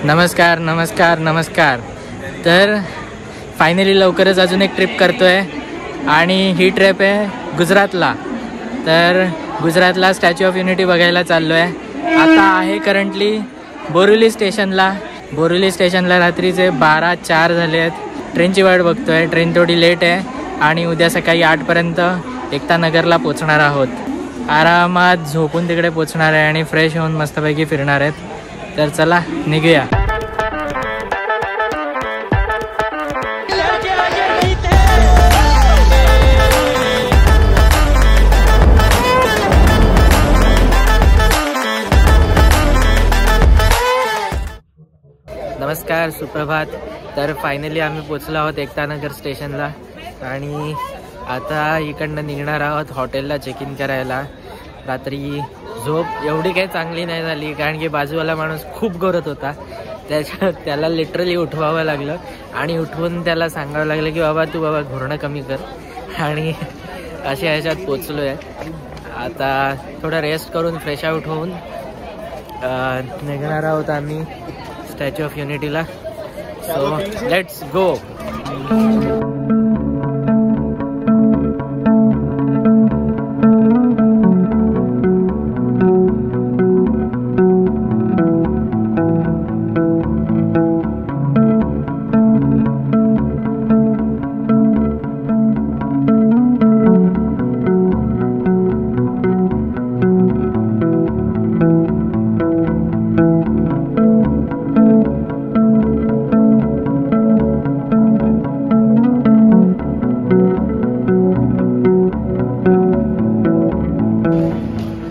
नमस्कार नमस्कार नमस्कार. तर फायनली लवकरच अजून एक ट्रिप करतोय आणि ही ट्रिप आहे गुजरातला. तर गुजरातला स्टॅच्यू ऑफ युनिटी बघायला चाललो आहे. आता आहे करंटली बोरिवली स्टेशनला. बोरिवली स्टेशनला रात्रीचे 12:04 झाले आहेत. ट्रेनची वाट बघतोय. ट्रेन थोडी लेट आहे आणि उद्या सकाळी 8पर्यंत एकता नगरला पोचणार आहोत. आरामात झोपून तिकडे पोचणार आहे आणि फ्रेश होऊन मस्तपैकी फिरणार आहेत. तर चला निघूया. नमस्कार सुप्रभात. तर फायनली आम्ही पोचलो आहोत एकतानगर स्टेशनला आणि आता इकडनं निघणार आहोत हॉटेलला चेक इन करायला. रात्री झोप एवढी काही चांगली नाही झाली कारण की बाजूवाला माणूस खूप गरत होता. त्याला लिटरली उठवावं लागलं आणि उठवून त्याला सांगावं लागलं की बाबा घोरणं कमी कर. आणि अशा ह्याच्यात पोचलो आहे. आता थोडं रेस्ट करून फ्रेश आउट होऊन निघणार आहोत आम्ही स्टॅच्यू ऑफ युनिटीला. So let's go.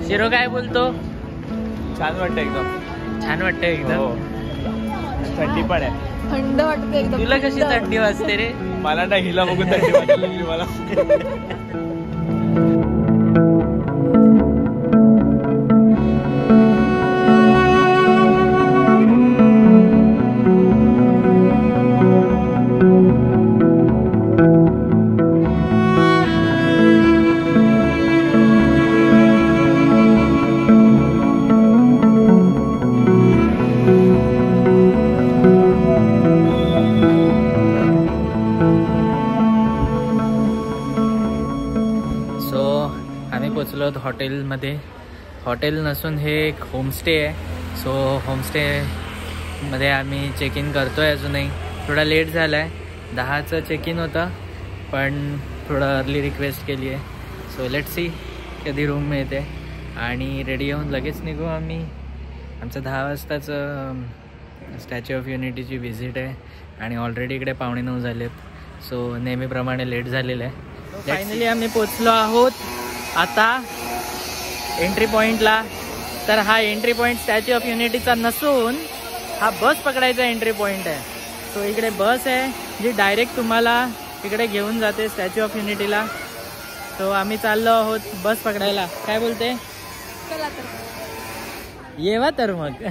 शिरो काय बोलतो? छान वाटतं एकदम. छान वाटतं एकदम. थंडी पण आहे. थंड वाटते एकदम. तुला कशी थंडी वाजते रे? मला ना हिला बघून थंडी वाजायला लागली मला. आम्ही पोचलो आहोत हॉटेलमध्ये. हॉटेल नसून हे एक होमस्टे आहे. सो होमस्टेमध्ये आम्ही चेक इन करतो आहे. अजूनही थोडा लेट झाला आहे. 10चं चेक इन होतं पण थोडं अर्ली रिक्वेस्ट केली आहे. सो लेट्स सी कधी रूम मिळते आणि रेडी होऊन लगेच निघू आम्ही. आमचं 10 वाजताचं स्टॅच्यू ऑफ युनिटीची व्हिजिट आहे आणि ऑलरेडी इकडे 8:45 झालेत. सो नेहमीप्रमाणे लेट झालेलं आहे. फायनली आम्ही पोचलो आहोत आता एंट्री पॉईंटला. तर हा एंट्री पॉईंट स्टॅच्यू ऑफ युनिटीचा नसून हा बस पकडायचा एंट्री पॉईंट आहे. सो इकडे बस आहे जी डायरेक्ट तुम्हाला इकडे घेऊन जाते स्टॅच्यू ऑफ युनिटीला. सो आम्ही चाललो आहोत बस पकडायला. काय बोलते? चला तर येवा तर मग.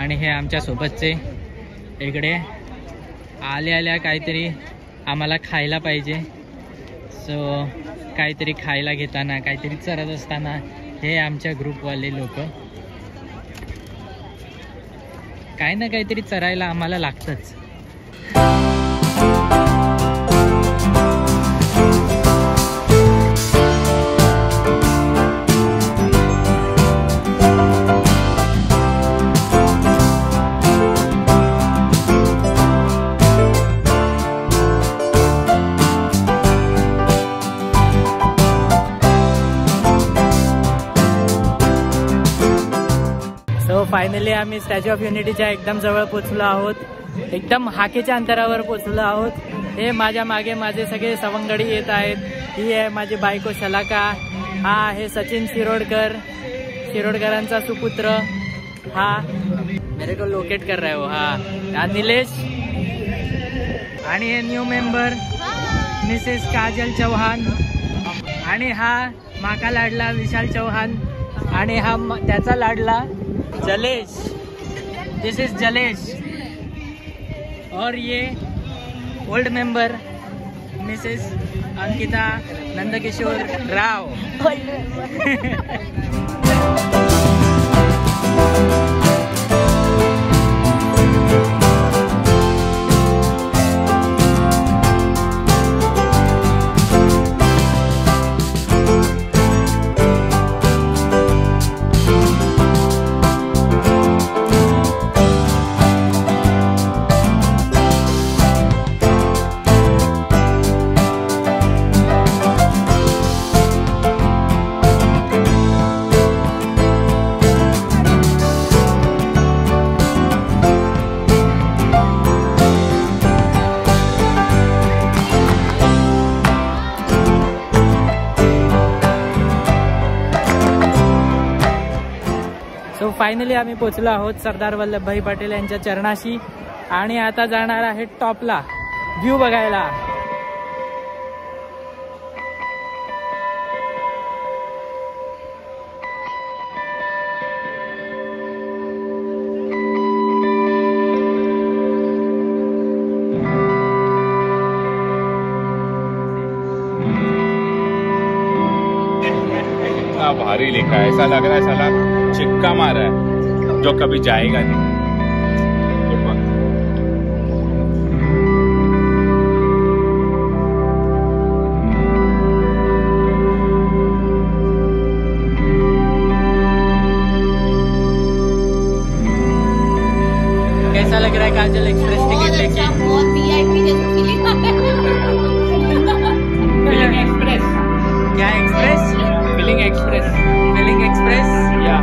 आणि हे आमच्या सोबतचे इकडे आल्या काहीतरी आम्हाला खायला पाहिजे. सो काहीतरी खायला घेताना काहीतरी चरत असताना हे आमच्या ग्रुपवाले लोक काही ना काहीतरी चरायला आम्हाला लागतंच. फायनली आम्ही स्टॅच्यू ऑफ युनिटीच्या एकदम जवळ पोचलो आहोत, एकदम हाकेच्या अंतरावर पोचलो आहोत. हे माझ्या मागे माझे सगळे सवंगडी येत आहेत. ही आहे माझी बायको शलाका, हा आहे सचिन शिरोडकरांचा सुपुत्र, हा मेरे को लोकेट कर रहा है वो, हा निलेश, आणि हे new member Mrs Kajal Chauhan, आणि हा माका लाडला विशाल चौहान, आणि हा त्याचा लाडला जलेश, दिस इज जलेश. और ये old member Mrs Ankita Nandkishore Rao. Finally आम्ही पोचलो आहोत सरदार वल्लभभाई पटेल यांच्या चरणाशी, आणि आता जाणार आहे टॉपला व्ह्यू बघायला. भारी लिखा है, ऐसा लग रहा है साला चिक्का मारा है जो कभी जाएगा नहीं. कैसा लग रहा है काजल एक्सप्रेस टिकट लेके? बहुत VIP जैसा फीलिंग आ रहा है. फिलिंग एक्सप्रेस, क्या express? Feeling express, feeling express या.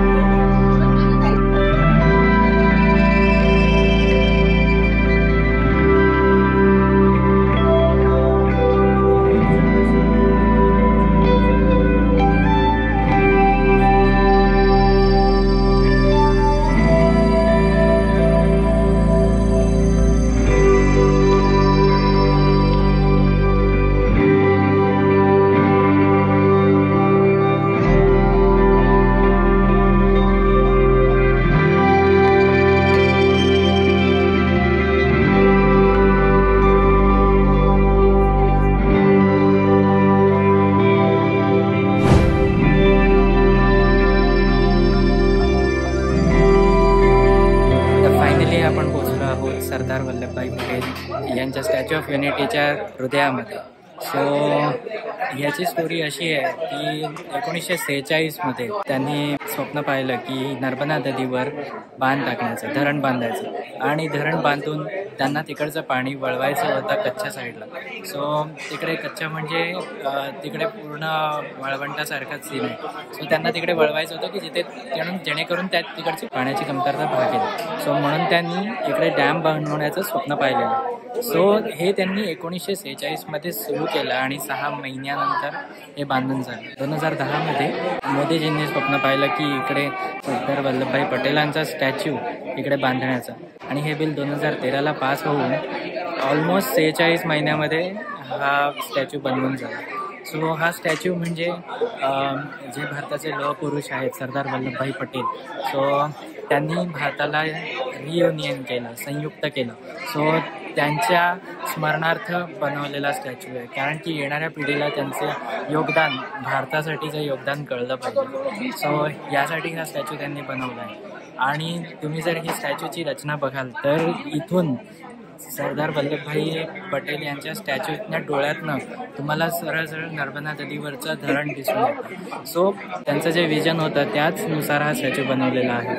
सरदार वल्लभभाई पटेल यांच्या स्टॅच्यू ऑफ युनिटीच्या हृदयामध्ये. सो याची स्टोरी अशी आहे की 1946मध्ये त्यांनी स्वप्न पाहिलं की नर्मदा नदीवर बांध टाकण्याचं, धरण बांधायचं, आणि धरण बांधून त्यांना तिकडचं पाणी वळवायचं होतं कच्छच्या साईडला. सो तिकडे कच्छा म्हणजे तिकडे पूर्ण वळवंटासारखाच सीन आहे. सो त्यांना तिकडे वळवायचं होतं की जेणेकरून त्या तिकडची पाण्याची कमतरता भागेल. सो म्हणून त्यांनी इकडे डॅम बनवण्याचं स्वप्न पाहिलेलं. सो हे त्यांनी 1946मध्ये सुरू केलं आणि 6 महिन्यानंतर हे बांधून झालं. 2010मध्ये मोदीजींनी स्वप्न पाहिलं की इकडे सरदार वल्लभभाई पटेलांचा स्टॅच्यू इकडे बांधण्याचा, आणि हे बिल 2013ला पास होऊन ऑलमोस्ट 46 महिन्यामध्ये हा स्टॅच्यू बनवून झाला. सो हा स्टॅच्यू म्हणजे जे भारताचे लोह पुरुष आहेत सरदार वल्लभभाई पटेल, सो त्यांनी भारताला रियुनियन केलं, संयुक्त केलं. सो त्यांच्या स्मरणार्थ बनवलेला स्टॅच्यू आहे, कारण की येणाऱ्या पिढीला त्यांचं योगदान, भारतासाठीचं योगदान कळलं पाहिजे. सो यासाठी हा स्टॅच्यू त्यांनी बनवला आहे. आणि तुम्ही जर ही स्टॅच्यूची रचना बघाल तर इथून सरदार वल्लभभाई पटेल यांच्या स्टॅच्यूच्या डोळ्यातनं तुम्हाला सरळ सरळ नर्मदा नदीवरचं धरण दिसून येतं. सो त्यांचं जे विजन होतं त्याचनुसार हा स्टॅच्यू बनवलेला आहे,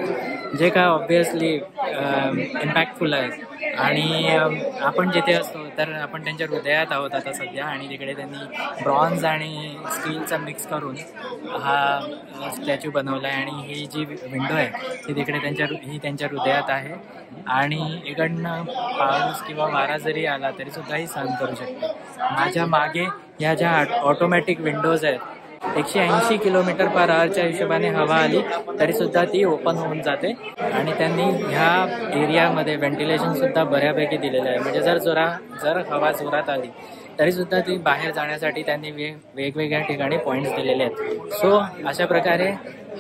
जे का ऑब्वियसली इम्पॅक्टफुल आहे. आणि आपण जिथे असतो तर आपण त्यांच्या हृदयात आहोत आता सध्या, आणि तिकडे त्यांनी ब्रॉन्झ आणि स्टीलचा मिक्स करून हा स्टॅच्यू बनवला आहे. आणि ही जी विंडो आहे ती तिकडे त्यांच्या हृदयात आहे, आणि इकडनं पाऊस किंवा वारा जरी आला तरी सुद्धा ही सहन करू शकते. माझ्या मागे ह्या ज्या ऑटोमॅटिक विंडोज आहेत, 180 km/hच्या हिशोबाने हवा आली तरी सुद्धा ती ओपन होऊन जाते. आणि त्यांनी ह्या एरियामध्ये व्हेंटिलेशन सुद्धा बऱ्यापैकी दिलेलं आहे. म्हणजे जर हवा जोरात आली तरी सुद्धा ती बाहेर जाण्यासाठी त्यांनी वेगवेगळ्या ठिकाणी पॉईंट्स दिलेले आहेत. सो अशा प्रकारे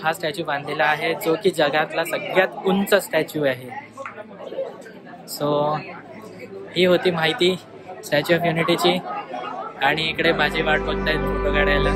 हा स्टॅच्यू बांधलेला आहे, जो की जगातला सगळ्यात उंच स्टॅच्यू आहे. सो ही होती माहिती स्टॅच्यू ऑफ युनिटीची. आणि इकडे माझी वाट बघतायत फोटो काढायला.